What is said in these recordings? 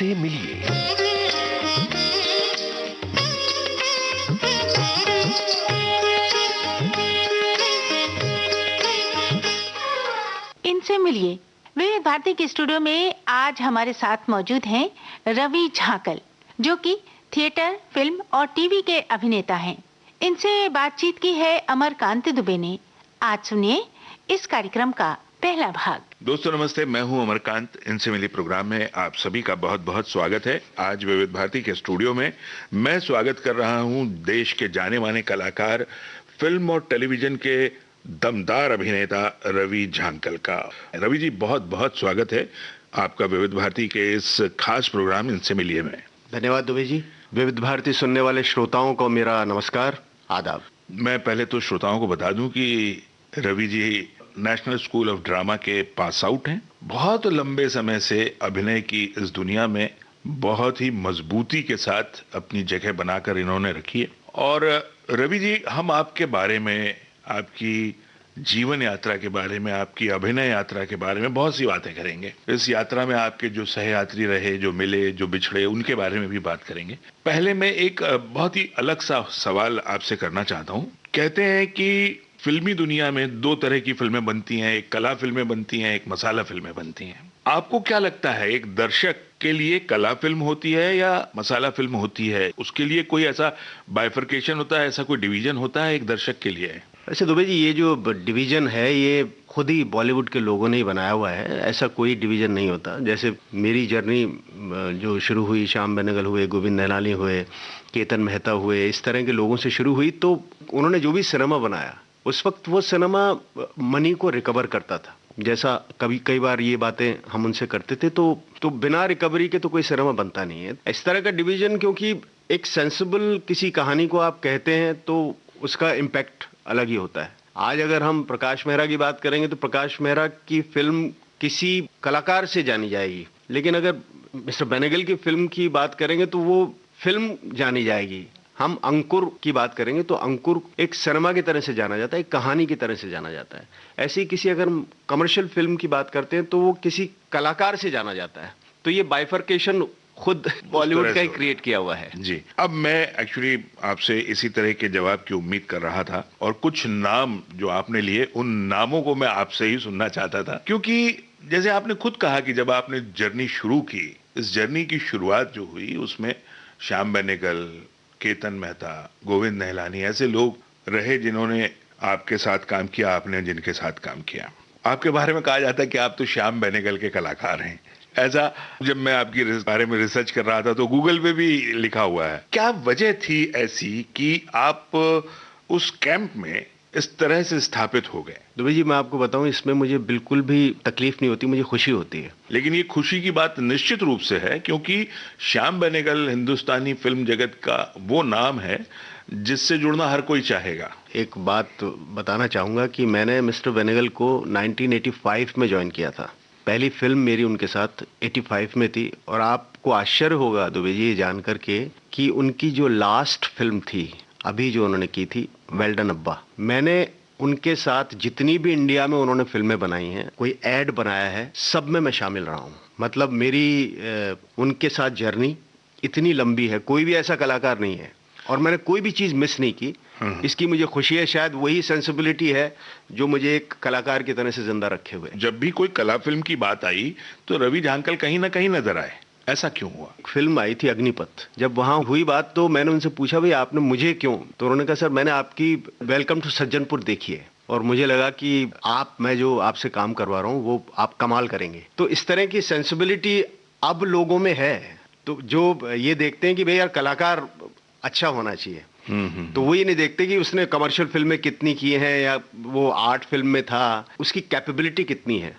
इनसे मिलिए। इनसे मिलिए। विविध भारती के स्टूडियो में आज हमारे साथ मौजूद हैं रवि झांकल, जो कि थिएटर, फिल्म और टीवी के अभिनेता हैं। इनसे बातचीत की है अमरकांत दुबे ने। आज सुनिए इस कार्यक्रम का पहला भाग। दोस्तों नमस्ते, मैं हूं अमरकांत। इनसे मिली प्रोग्राम में आप सभी का बहुत बहुत स्वागत है। आज विविध भारती के स्टूडियो में मैं स्वागत कर रहा हूं देश के जाने माने कलाकार, फिल्म और टेलीविजन के दमदार अभिनेता रवि झांकल का। रवि जी, बहुत बहुत स्वागत है आपका विविध भारती के इस खास प्रोग्राम इनसे मिलिए में। धन्यवाद दुबे जी। विविध भारती सुनने वाले श्रोताओं को मेरा नमस्कार, आदाब। मैं पहले तो श्रोताओं को बता दूं कि Ravi ji national school of drama के पास आउट हैं। बहुत लंबे समय से अभिनय की इस दुनिया में बहुत ही मजबूती के साथ अपनी जगह बनाकर इन्होंने रखी है। और रवि जी, हम आपके बारे में, आपकी जीवन यात्रा के बारे में, आपकी अभिनय यात्रा के बारे में बहुत सी बातें करेंगे। इस यात्रा में आपके जो सहयात्री रहे, जो मिले, जो बिछड़े, उनके बारे में भी बात करेंगे। पहले मैं एक बहुत ही अलग सा सवाल आपसे करना चाहता हूँ। कहते हैं कि फिल्मी दुनिया में दो तरह की फिल्में बनती हैं, एक कला फिल्में बनती हैं, एक मसाला फिल्में बनती हैं। आपको क्या लगता है, एक दर्शक के लिए कला फिल्म होती है या मसाला फिल्म होती है? उसके लिए कोई ऐसा बाइफर्केशन होता है, ऐसा कोई डिवीजन होता है एक दर्शक के लिए? वैसे दुबे जी, ये जो डिवीजन है ये खुद ही बॉलीवुड के लोगों ने ही बनाया हुआ है। ऐसा कोई डिवीजन नहीं होता। जैसे मेरी जर्नी जो शुरू हुई, श्याम बेनेगल हुए, गोविंद निहलानी हुए, केतन मेहता हुए, इस तरह के लोगों से शुरू हुई। तो उन्होंने जो भी सिनेमा बनाया उस वक्त वो सिनेमा मनी को रिकवर करता था। जैसा कई बार ये बातें हम उनसे करते थे, तो बिना रिकवरी के तो कोई सिनेमा बनता नहीं है। इस तरह का डिवीजन, क्योंकि एक सेंसिबल किसी कहानी को आप कहते हैं तो उसका इम्पैक्ट अलग ही होता है। आज अगर हम प्रकाश मेहरा की बात करेंगे तो प्रकाश मेहरा की फिल्म किसी कलाकार से जानी जाएगी, लेकिन अगर मिस्टर बेनेगल की फिल्म की बात करेंगे तो वो फिल्म जानी जाएगी। हम अंकुर की बात करेंगे तो अंकुर एक सिनेमा की तरह से जाना जाता है, एक कहानी की तरह से जाना जाता है। ऐसे ही किसी अगर कमर्शियल फिल्म की बात करते हैं तो वो किसी कलाकार से जाना जाता है। तो ये बाइफर्केशन खुद बॉलीवुड का ही क्रिएट किया हुआ है। जी, अब मैं एक्चुअली आपसे इसी तरह के जवाब की उम्मीद कर रहा था, और कुछ नाम जो आपने लिए उन नामों को मैं आपसे ही सुनना चाहता था। क्योंकि जैसे आपने खुद कहा कि जब आपने जर्नी शुरू की, इस जर्नी की शुरुआत जो हुई उसमें श्याम बेनेगल, केतन मेहता, गोविंद निहलानी ऐसे लोग रहे जिन्होंने आपके साथ काम किया, आपने जिनके साथ काम किया। आपके बारे में कहा जाता है कि आप तो श्याम बेनेगल के कलाकार हैं। ऐसा जब मैं आपकी बारे में रिसर्च कर रहा था तो गूगल पे भी लिखा हुआ है। क्या वजह थी ऐसी कि आप उस कैंप में इस तरह से स्थापित हो गए? दुबे जी, मैं आपको बताऊं, इसमें मुझे बिल्कुल भी तकलीफ नहीं होती, मुझे खुशी होती है। लेकिन ये खुशी की बात निश्चित रूप से है, क्योंकि श्याम बेनेगल हिंदुस्तानी फिल्म जगत का वो नाम है जिससे जुड़ना हर कोई चाहेगा। एक बात बताना चाहूंगा कि मैंने मिस्टर बेनेगल को 1985 में ज्वाइन किया था। पहली फिल्म मेरी उनके साथ 85 में थी। और आपको आश्चर्य होगा दुबे जी ये जानकर के कि उनकी जो लास्ट फिल्म थी अभी जो उन्होंने की थी, वेल डन अब्बा, मैंने उनके साथ जितनी भी इंडिया में उन्होंने फिल्में बनाई हैं, कोई ऐड बनाया है, सब में मैं शामिल रहा हूँ। मतलब मेरी उनके साथ जर्नी इतनी लंबी है, कोई भी ऐसा कलाकार नहीं है और मैंने कोई भी चीज़ मिस नहीं की। इसकी मुझे खुशी है। शायद वही सेंसिबिलिटी है जो मुझे एक कलाकार की तरह से जिंदा रखे हुए। जब भी कोई कला फिल्म की बात आई तो रवि झांकल कहीं ना कहीं नजर आए। ऐसा क्यों हुआ? फिल्म आई थी अग्निपथ, जब वहां हुई बात तो मैंने उनसे पूछा, भाई आपने मुझे क्यों? तो उन्होंने कहा, सर मैंने आपकी वेलकम टू सज्जनपुर देखी है और मुझे लगा कि मैं जो आपसे काम करवा रहा हूँ वो आप कमाल करेंगे। तो इस तरह की सेंसिबिलिटी अब लोगों में है, तो जो ये देखते हैं कि भाई यार कलाकार अच्छा होना चाहिए, तो वो ये नहीं देखते कि उसने कमर्शियल फिल्में कितनी की हैं या वो आर्ट फिल्म में था, उसकी कैपेबिलिटी कितनी है,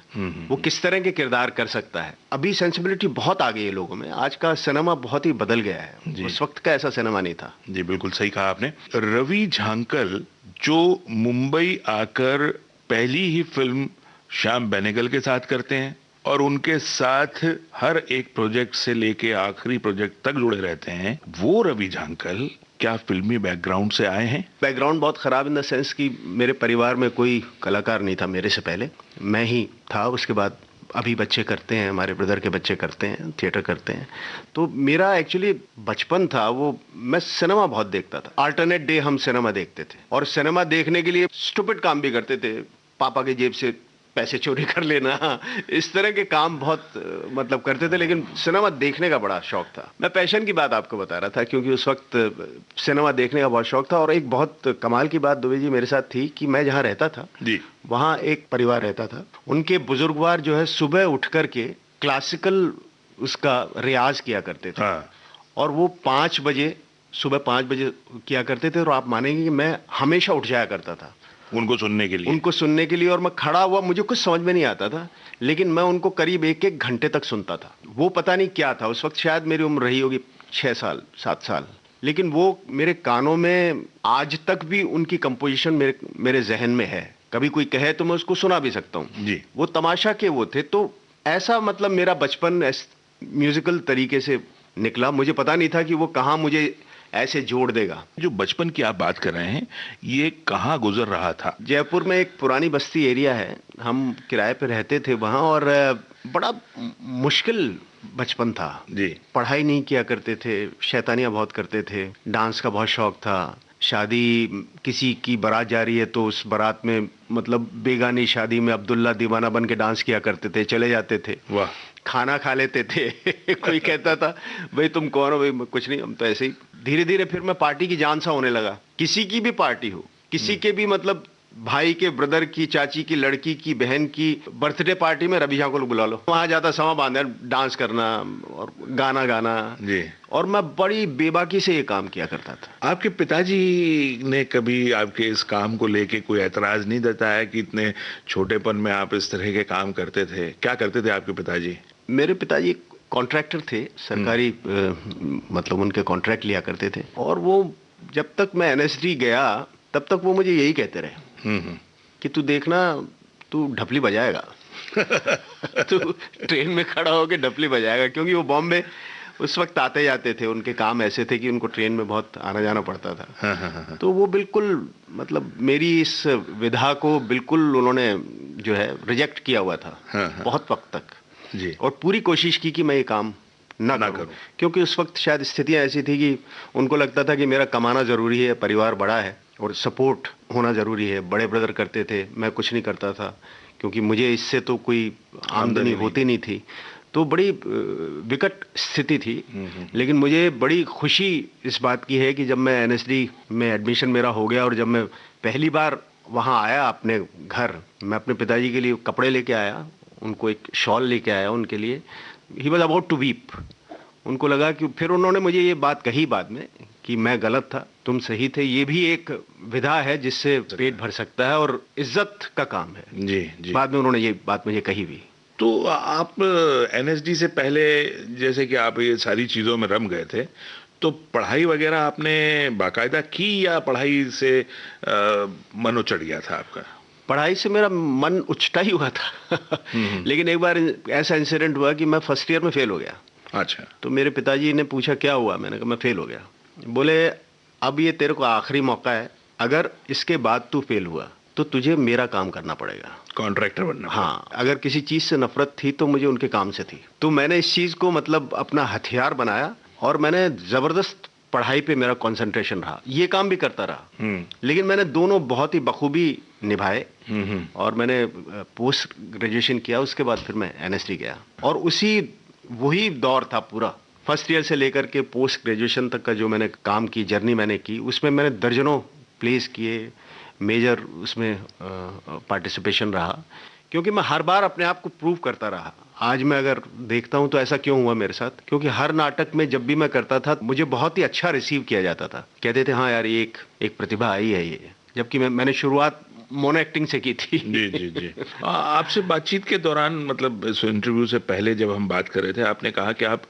वो किस तरह के किरदार कर सकता है। अभी सेंसिबिलिटी बहुत आ गई है लोगों में। आज का सिनेमा बहुत ही बदल गया है, उस वक्त का ऐसा सिनेमा नहीं था। जी बिल्कुल सही कहा आपने। रवि झांकल जो मुंबई आकर पहली ही फिल्म श्याम बेनेगल के साथ करते हैं और उनके साथ हर एक प्रोजेक्ट से लेके आखिरी प्रोजेक्ट तक जुड़े रहते हैं, वो रवि झांकल क्या फिल्मी बैकग्राउंड से आए हैं? बैकग्राउंड बहुत खराब इन द सेंस कि मेरे परिवार में कोई कलाकार नहीं था मेरे से पहले, मैं ही था। उसके बाद अभी बच्चे करते हैं, हमारे ब्रदर के बच्चे करते हैं, थिएटर करते हैं। तो मेरा एक्चुअली बचपन था वो, मैं सिनेमा बहुत देखता था। अल्टरनेट डे हम सिनेमा देखते थे और सिनेमा देखने के लिए स्टूपिड काम भी करते थे, पापा की जेब से पैसे चोरी कर लेना, इस तरह के काम बहुत मतलब करते थे, लेकिन सिनेमा देखने का बड़ा शौक था। मैं पैशन की बात आपको बता रहा था क्योंकि उस वक्त सिनेमा देखने का बहुत शौक था। और एक बहुत कमाल की बात दुबे जी मेरे साथ थी कि मैं जहाँ रहता था जी, वहाँ एक परिवार रहता था, उनके बुजुर्गवार जो है सुबह उठ करके क्लासिकल उसका रियाज किया करते थे। हाँ, और वो 5 बजे, सुबह 5 बजे किया करते थे। और आप मानेंगे कि मैं हमेशा उठ जाया करता था उनको सुनने के लिए। उनको सुनने के लिए। और मैं खड़ा हुआ, मुझे कुछ समझ में नहीं आता था, लेकिन मैं उनको करीब 1-1 घंटे तक सुनता था। वो पता नहीं क्या था, उस वक्त शायद मेरी उम्र रही होगी 6 साल 7 साल, लेकिन वो मेरे कानों में आज तक भी उनकी कंपोजिशन मेरे जहन में है। कभी कोई कहे तो मैं उसको सुना भी सकता हूँ जी। वो तमाशा के वो थे। तो ऐसा मतलब मेरा बचपन म्यूजिकल तरीके से निकला। मुझे पता नहीं था कि वो कहाँ मुझे ऐसे जोड़ देगा। जो बचपन की आप बात कर रहे हैं, ये कहाँ गुजर रहा था? जयपुर में एक पुरानी बस्ती एरिया है, हम किराए पे रहते थे वहाँ। और बड़ा मुश्किल बचपन था जी। पढ़ाई नहीं किया करते थे, शैतानियाँ बहुत करते थे, डांस का बहुत शौक था। शादी किसी की बारात जा रही है तो उस बारात में मतलब बेगानी शादी में अब्दुल्ला दीवाना बन के डांस किया करते थे, चले जाते थे। वाह। खाना खा लेते थे कोई कहता था भाई तुम कौन हो? भाई कुछ नहीं, हम तो ऐसे ही। धीरे धीरे फिर मैं पार्टी की जान सा होने लगा। किसी की भी पार्टी हो, किसी के भी मतलब भाई के ब्रदर की, चाची की लड़की की, बहन की बर्थडे पार्टी में रवि झांकल को बुला लो। वहां जाता, समा बांधे, डांस करना और गाना गाना जी। और मैं बड़ी बेबाकी से ये काम किया करता था। आपके पिताजी ने कभी आपके इस काम को लेके कोई ऐतराज नहीं जताया कि इतने छोटेपन में आप इस तरह के काम करते थे? क्या करते थे आपके पिताजी? मेरे पिताजी कॉन्ट्रैक्टर थे, सरकारी मतलब उनके कॉन्ट्रैक्ट लिया करते थे। और वो जब तक मैं एनएसडी गया तब तक वो मुझे यही कहते रहे कि तू देखना, तू ढपली बजाएगा तू ट्रेन में खड़ा होकर ढपली बजाएगा। क्योंकि वो बॉम्बे उस वक्त आते जाते थे, उनके काम ऐसे थे कि उनको ट्रेन में बहुत आना जाना पड़ता था। हाँ। तो वो बिल्कुल मतलब मेरी इस विधा को बिल्कुल उन्होंने जो है रिजेक्ट किया हुआ था। हाँ। बहुत वक्त तक जी। और पूरी कोशिश की कि मैं ये काम ना करूं। क्योंकि उस वक्त शायद स्थितियां ऐसी थी कि उनको लगता था कि मेरा कमाना जरूरी है, परिवार बड़ा है और सपोर्ट होना जरूरी है। बड़े ब्रदर करते थे, मैं कुछ नहीं करता था क्योंकि मुझे इससे तो कोई आमदनी होती नहीं थी। तो बड़ी विकट स्थिति थी। लेकिन मुझे बड़ी खुशी इस बात की है कि जब मैं एनएसडी में एडमिशन मेरा हो गया और जब मैं पहली बार वहाँ आया अपने घर, मैं अपने पिताजी के लिए कपड़े लेके आया, उनको एक शॉल लेके आया उनके लिए। He was about to weep. उनको लगा कि फिर उन्होंने मुझे ये बात कही बाद में कि मैं गलत था, तुम सही थे। ये भी एक विधा है जिससे पेट भर सकता है और इज्जत का काम है। जी जी। बाद में उन्होंने ये बात मुझे कही भी। तो आप एनएसडी से पहले जैसे कि आप ये सारी चीजों में रम गए थे, तो पढ़ाई वगैरह आपने बाकायदा की या पढ़ाई से मन उचट गया था आपका? पढ़ाई से मेरा मन उचटा ही हुआ था लेकिन एक बार ऐसा इंसिडेंट हुआ कि मैं फर्स्ट ईयर में फेल हो गया। अच्छा। तो मेरे पिताजी ने पूछा क्या हुआ? मैंने कहा मैं फेल हो गया। बोले अब ये तेरे को आखिरी मौका है, अगर इसके बाद तू फेल हुआ तो तुझे मेरा काम करना पड़ेगा, कॉन्ट्रैक्टर बनना। हाँ, अगर किसी चीज से नफरत थी तो मुझे उनके काम से थी। तो मैंने इस चीज को मतलब अपना हथियार बनाया और मैंने जबरदस्त पढ़ाई पे मेरा कंसंट्रेशन रहा। ये काम भी करता रहा, लेकिन मैंने दोनों बहुत ही बखूबी निभाए। और मैंने पोस्ट ग्रेजुएशन किया, उसके बाद फिर मैं एनएसडी गया और वही दौर था पूरा, फर्स्ट ईयर से लेकर के पोस्ट ग्रेजुएशन तक का जो मैंने काम की, जर्नी मैंने की, उसमें मैंने दर्जनों प्लेस किए, मेजर उसमें पार्टिसिपेशन रहा। क्योंकि मैं हर बार अपने आप को प्रूव करता रहा। आज मैं अगर देखता हूं तो ऐसा क्यों हुआ मेरे साथ, क्योंकि हर नाटक में जब भी मैं करता था मुझे बहुत ही अच्छा रिसीव किया जाता था। कहते थे हाँ यार ये एक प्रतिभा आई है ये, जबकि मैंने शुरुआत मोनो एक्टिंग से की थी। जी जी जी। आपसे बातचीत के दौरान, मतलब इस इंटरव्यू से पहले जब हम बात कर रहे थे, आपने कहा कि आप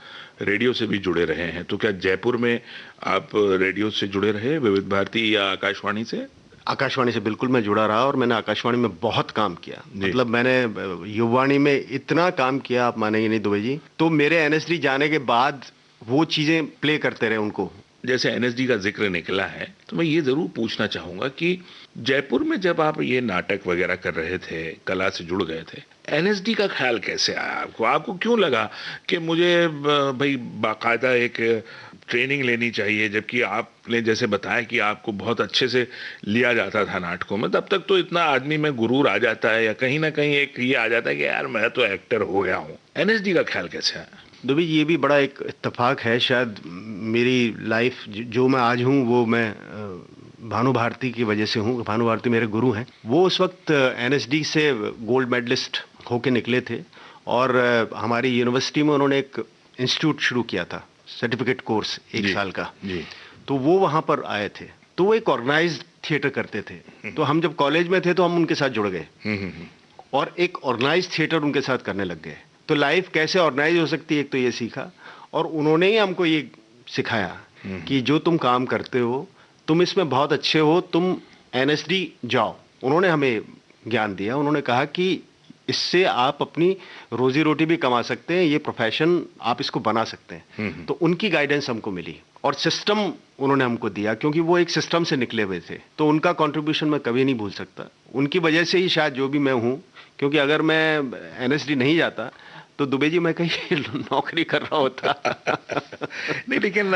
रेडियो से भी जुड़े रहे हैं। तो क्या जयपुर में आप रेडियो से जुड़े रहे, विविध भारती या आकाशवाणी से? आकाशवाणी से बिल्कुल मैं जुड़ा रहा और मैंने आकाशवाणी में बहुत काम किया। मतलब मैंने युवावाणी में इतना काम किया, आप मानेंगे नहीं दुबे जी। तो मेरे एनएसडी जाने के बाद वो चीजें प्ले करते रहे उनको जैसे एनएसडी का जिक्र निकला है तो मैं ये जरूर पूछना चाहूंगा कि जयपुर में जब आप ये नाटक वगैरह कर रहे थे, कला से जुड़ गए थे, एनएसडी का ख्याल कैसे आया आपको? आपको क्यों लगा कि मुझे भाई बाकायदा एक ट्रेनिंग लेनी चाहिए, जबकि आपने जैसे बताया कि आपको बहुत अच्छे से लिया जाता था नाटकों में, तब तक तो इतना आदमी में गुरूर आ जाता है या कहीं ना कहीं एक ये आ जाता है कि यार मैं तो एक्टर हो गया हूँ। एनएसडी का ख्याल कैसे आया? दुबे जी, ये भी बड़ा एक इत्तेफाक है। शायद मेरी लाइफ जो मैं आज हूँ वो मैं भानु भारती की वजह से हूँ। भानु भारती मेरे गुरु हैं। वो उस वक्त एनएसडी से गोल्ड मेडलिस्ट होके निकले थे और हमारी यूनिवर्सिटी में उन्होंने एक इंस्टीट्यूट शुरू किया था, सर्टिफिकेट कोर्स 1 साल का जी। तो वो वहाँ पर आए थे, तो वो एक ऑर्गेनाइज्ड थिएटर करते थे। तो हम जब कॉलेज में थे तो हम उनके साथ जुड़ गए और एक ऑर्गेनाइज्ड थिएटर उनके साथ करने लग गए। तो लाइफ कैसे ऑर्गेनाइज हो सकती है, एक तो ये सीखा, और उन्होंने ही हमको ये सिखाया कि जो तुम काम करते हो तुम इसमें बहुत अच्छे हो, तुम एनएसडी जाओ। उन्होंने हमें ज्ञान दिया। उन्होंने कहा कि इससे आप अपनी रोजी रोटी भी कमा सकते हैं, ये प्रोफेशन आप इसको बना सकते हैं। तो उनकी गाइडेंस हमको मिली और सिस्टम उन्होंने हमको दिया, क्योंकि वो एक सिस्टम से निकले हुए थे। तो उनका कंट्रीब्यूशन मैं कभी नहीं भूल सकता। उनकी वजह से ही शायद जो भी मैं हूँ, क्योंकि अगर मैं एनएसडी नहीं जाता तो दुबे जी मैं कहीं नौकरी कर रहा होता। नहीं, लेकिन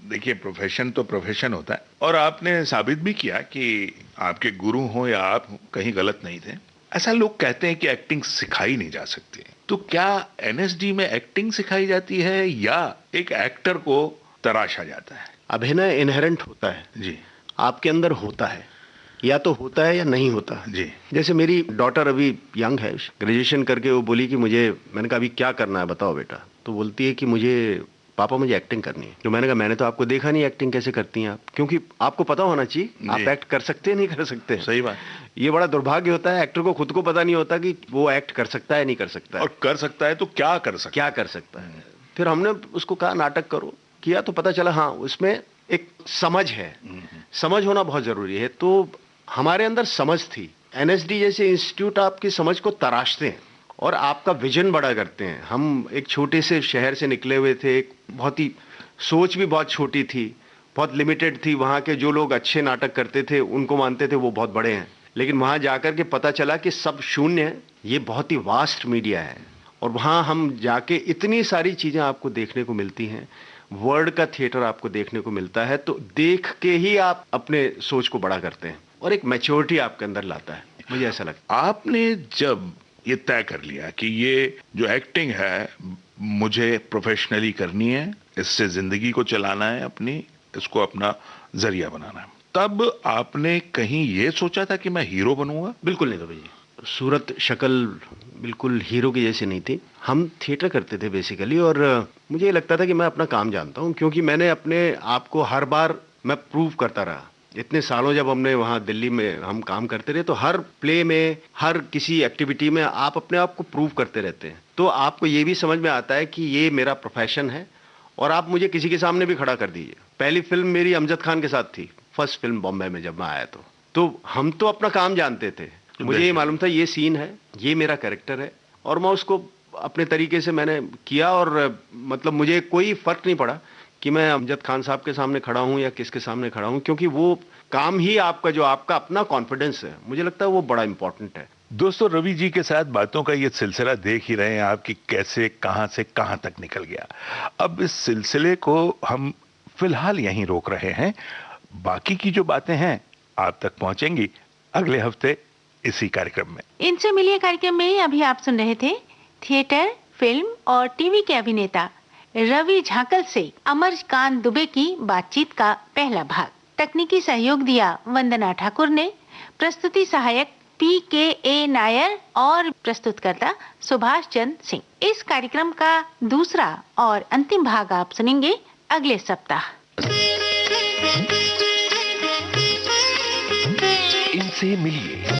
देखिए प्रोफेशन तो प्रोफेशन होता है और आपने साबित भी किया कि आपके गुरु हो या आप कहीं गलत नहीं थे। ऐसा लोग कहते हैं कि एक्टिंग सिखाई नहीं जा सकती, तो क्या एनएसडी में एक्टिंग सिखाई जाती है या एक एक्टर को तराशा जाता है? अभिनय इनहेरेंट होता है जी, आपके अंदर होता है, या तो होता है या नहीं होता है जी। जैसे मेरी डॉटर अभी यंग है, ग्रेजुएशन करके वो बोली कि मैंने कहा अभी क्या करना है बताओ बेटा। तो बोलती है कि पापा मुझे एक्टिंग करनी है। तो मैंने कहा मैंने तो आपको देखा नहीं एक्टिंग कैसे करती हैं आप, क्योंकि आपको पता होना चाहिए आप एक्ट कर सकते हैं नहीं कर सकते। सही बात। ये बड़ा दुर्भाग्य होता है, एक्टर को खुद को पता नहीं होता कि वो एक्ट कर सकता है नहीं कर सकता है, और कर सकता है तो क्या कर सकता है। फिर हमने उसको कहा नाटक करो, किया तो पता चला हाँ उसमें एक समझ है। समझ होना बहुत जरूरी है। तो हमारे अंदर समझ थी। एनएसडी जैसे इंस्टीट्यूट आपकी समझ को तराशते हैं और आपका विजन बड़ा करते हैं। हम एक छोटे से शहर से निकले हुए थे, एक बहुत ही सोच भी बहुत छोटी थी, बहुत लिमिटेड थी। वहाँ के जो लोग अच्छे नाटक करते थे उनको मानते थे वो बहुत बड़े हैं, लेकिन वहाँ जाकर के पता चला कि सब शून्य है, ये बहुत ही वास्ट मीडिया है। और वहाँ हम जाके इतनी सारी चीज़ें आपको देखने को मिलती हैं, वर्ल्ड का थिएटर आपको देखने को मिलता है। तो देख के ही आप अपने सोच को बड़ा करते हैं और एक मैच्योरिटी आपके अंदर लाता है, मुझे ऐसा लगता है। आपने जब ये तय कर लिया कि ये जो एक्टिंग है मुझे प्रोफेशनली करनी है, इससे जिंदगी को चलाना है अपनी, इसको अपना जरिया बनाना है, तब आपने कहीं ये सोचा था कि मैं हीरो बनूंगा? बिल्कुल नहीं भाई, सूरत शक्ल बिल्कुल हीरो की जैसी नहीं थी। हम थिएटर करते थे बेसिकली और मुझे ये लगता था कि मैं अपना काम जानता हूँ, क्योंकि मैंने अपने आप को हर बार मैं प्रूव करता रहा। इतने सालों जब हमने वहाँ दिल्ली में हम काम करते रहे, तो हर प्ले में, हर किसी एक्टिविटी में आप अपने आप को प्रूव करते रहते हैं। तो आपको ये भी समझ में आता है कि ये मेरा प्रोफेशन है और आप मुझे किसी के सामने भी खड़ा कर दीजिए। पहली फिल्म मेरी अमजद खान के साथ थी, फर्स्ट फिल्म बॉम्बे में जब मैं आया। तो हम तो अपना काम जानते थे। मुझे ये मालूम था ये सीन है, ये मेरा कैरेक्टर है और मैं उसको अपने तरीके से मैंने किया। और मतलब मुझे कोई फर्क नहीं पड़ा कि मैं अमजद खान साहब के सामने खड़ा हूं या किसके सामने खड़ा हूं, क्योंकि वो काम ही आपका जो आपका अपना कॉन्फिडेंस है, मुझे लगता है वो बड़ा इंपॉर्टेंट है। दोस्तों, रवि जी के साथ बातों का ये सिलसिला देख ही रहे हैं आप कि कैसे कहां से कहां तक निकल गया। अब इस सिलसिले को हम फिलहाल यहीं रोक रहे हैं। बाकी की जो बातें हैं आप तक पहुंचेंगी अगले हफ्ते इसी कार्यक्रम में। इनसे मिलिए कार्यक्रम में अभी आप सुन रहे थे थिएटर, फिल्म और टीवी के अभिनेता रवि झांकल से अमरकांत दुबे की बातचीत का पहला भाग। तकनीकी सहयोग दिया वंदना ठाकुर ने। प्रस्तुति सहायक PKA नायर और प्रस्तुतकर्ता सुभाष चंद्र सिंह। इस कार्यक्रम का दूसरा और अंतिम भाग आप सुनेंगे अगले सप्ताह। इनसे मिलिए